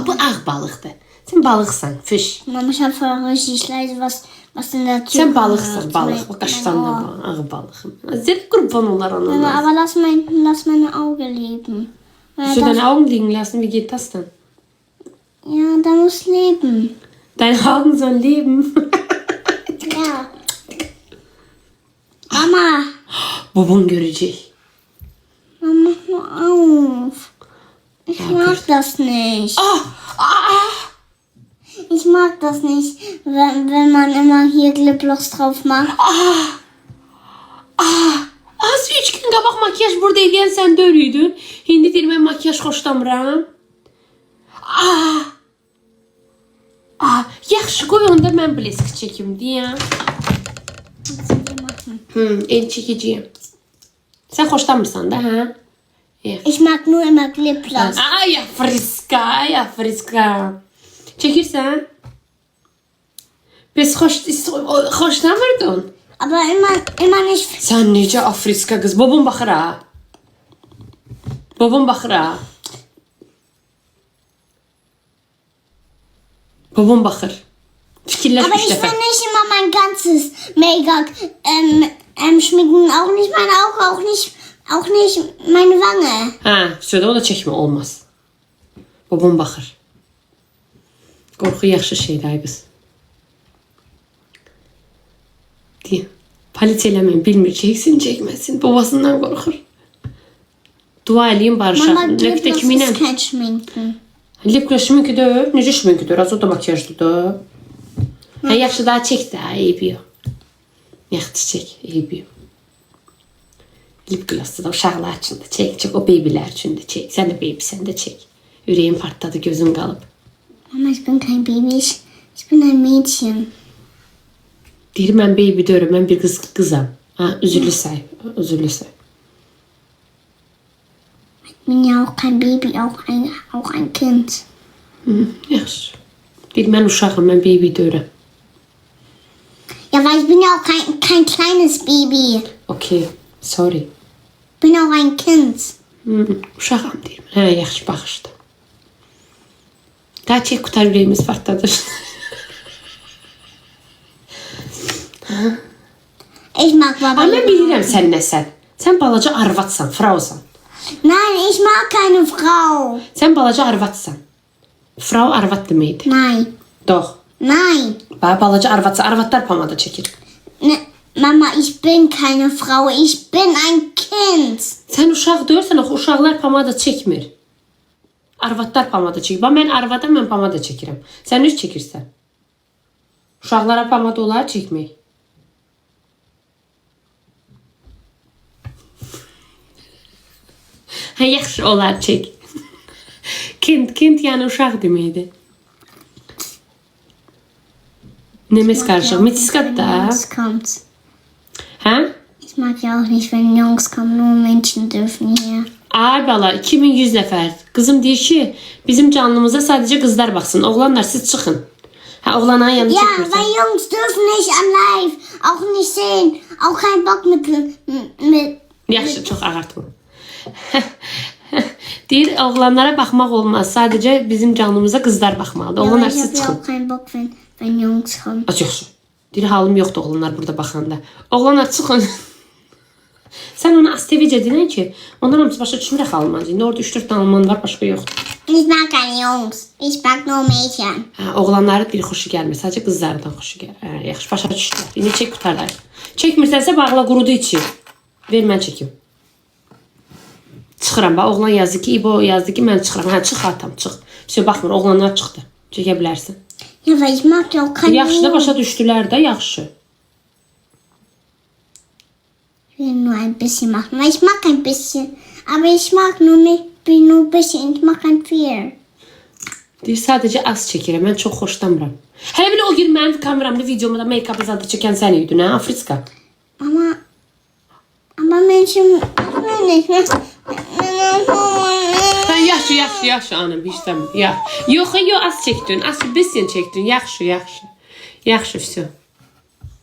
Bu ağ balıqdır. Sen balıqsan, fish. Mama, ich habe vorher richtig leise was in der Tür. Sen balıqsan, balıq. O qaşdan da ağ balığım. Zep qurban olar Mama, ona. aber lass meine Augen leben. Weil So deine Augen liegen lassen, wie geht das denn? ja, da muss leben. Deine Augen sollen leben. Ja. Mama. Babam görecek. Mama, mach nur auf. Ich mag das nicht. Ich mag das nicht, wenn man immer hier Lipgloss drauf macht. Az 3 gün qabaq makyaj burada eləyən sən də öyrüydün. İndi deyir mən makyaj xoşlamıram. Yaxşı, qoy onda mən blesk çəkim deyəm. El çəkəcəyəm. Sən xoşlamırsan da, hə? Ich mag nur immer Lipgloss. Ya friska. Çəkirsən? Biz xoşlamırdın. Aber immer nicht. Sən necə afriska qız? Babam baxır ha. Babam baxır. Fikirləş Aber üç ich dəfə. will nicht immer mein ganzes Make-up schminken. Auch nicht meine Augen, auch nicht meine Wange. Hə, söyle o da çəkmə, olmaz. Babam baxır. Qorxu yaxşı şeydir qız. Deyim. Palit eləməyin, bilmir, çəkməsin. Babasından qorxur. Dua eləyin barışaq. Mama, Lipgloss Lipgloss kiminlə? ist kein Schminken. Lipgloss şminkidir. Necə şminkidir? Az o da makyajlıdır. Hə, yaxşı, daha çək də, eybi yox. Yaxşı çək, eybi yox. Lipgloss'da da uşaqlar üçün də çək. O beybiler üçün də çək. Sən də beybisən də çək. Ürəyim partladı, gözün qalıb. Mama, ich bin kein Baby. Ich bin ein Mädchen. Deyir, mən beybi deyirəm, mən bir qızam. Ha, üzürlü say. Ich bin ja auch kein Baby, auch ein Kind. Yaxşı. Deyir, mən uşağım, mən beybi deyirəm. Ja, weil ich bin ja auch kein kleines Baby. Okay, sorry. Ich bin auch ein Kind. Uşağım deyir. Hə, yaxşı, baxışdı. Daha çək, qutar, ürəyimiz partladı. Ich mag Baba. Amma mən bilirəm sən nəsən. Sən balaca arvatsan, frausan. Nein, ich mag keine Frau. Sən balaca arvatsan. Frau arvat deməkdir. Nein. Doch. Nein. Balaca arvatsa, arvatlar pamada çəkir. Ne, Mama, ich bin keine Frau. Ich bin ein Kind. Sən uşaq deyirsən, axı uşaqlar pamada çəkmir. Arvatlar pamada çəkir. Bax, mən arvadam, mən pamada çəkirəm. Sən üç çəkirsən. Uşaqlara pamada olar çəkmək. Hə, yaxşı olar çək. Kind yəni uşaq deməkdir. Nemes qarışıq. Metiskat da. Jungs kommt. Hə? Ich mag ja auch nicht, wenn Jungs kommen. Nur Mädchen dürfen hier. Ay bala, 2100 nəfər. Qızım deyir ki, bizim canlımıza sadəcə qızlar baxsın. Oğlanlar siz çıxın. Hə, oğlanın yanına Ja, çəkmirsən. weil Jungs dürfen nicht am Live. Auch nicht sehen. Auch kein Bock mit. Yaxşı, çox ağartma. Deyir, oğlanlara baxmaq olmaz. Sadəcə bizim canlımıza qızlar baxmalıdır. Ja, Oğlanlar weil ich siz habe ja çıxın. auch keinen Bock, wenn Jungs kommen. Yaxşı. Deyir, halım yoxdur oğlanlar burada baxanda. Oğlanlar çıxın. Sən ona Astevicə deyən ki, ondan hamısı başa düşmür axı Almanca. İndi orada 3-4 dənə Alman var, başqa yoxdur. Ich mag keine Jungs. Ich mag nur Mädchen. Hə, oğlanların bir xoşu gəlmir. Sadəcə qızlardan xoşu gəlir. Hə, yaxşı, başa düşdülər. İndi çək qutarlar. Çəkmirsənsə bağla, qurudu içi. Ver, mən çəkim. Çıxıram, bax, oğlan yazdı ki, İbo yazdı ki, mən çıxıram. Hə, çıx atam, çıx. Şey, baxmır, oğlanlar çıxdı. Çəkə bilərsən. Ja, weil ich mag ja auch keine Yaxşı da Jungs. başa düşdülər də, yaxşı. Ich will nur ein bisschen machen, weil ich mag ein bisschen. Aber ich mag nur ein bisschen. Ich mag kein viel. Deyir, sadəcə az çəkirəm, mən çox xoşlamıram. Hələ belə o gün mənim kameramda, videomda make-up zadı çəkən sən idin, hə, Afriska? Aber Menschen, ich will nicht. Hə, yaxşı, anam, heç istəmir. Yox, az çəkdin, az bir bisschen çəkdin, yaxşı. Yaxşı, все.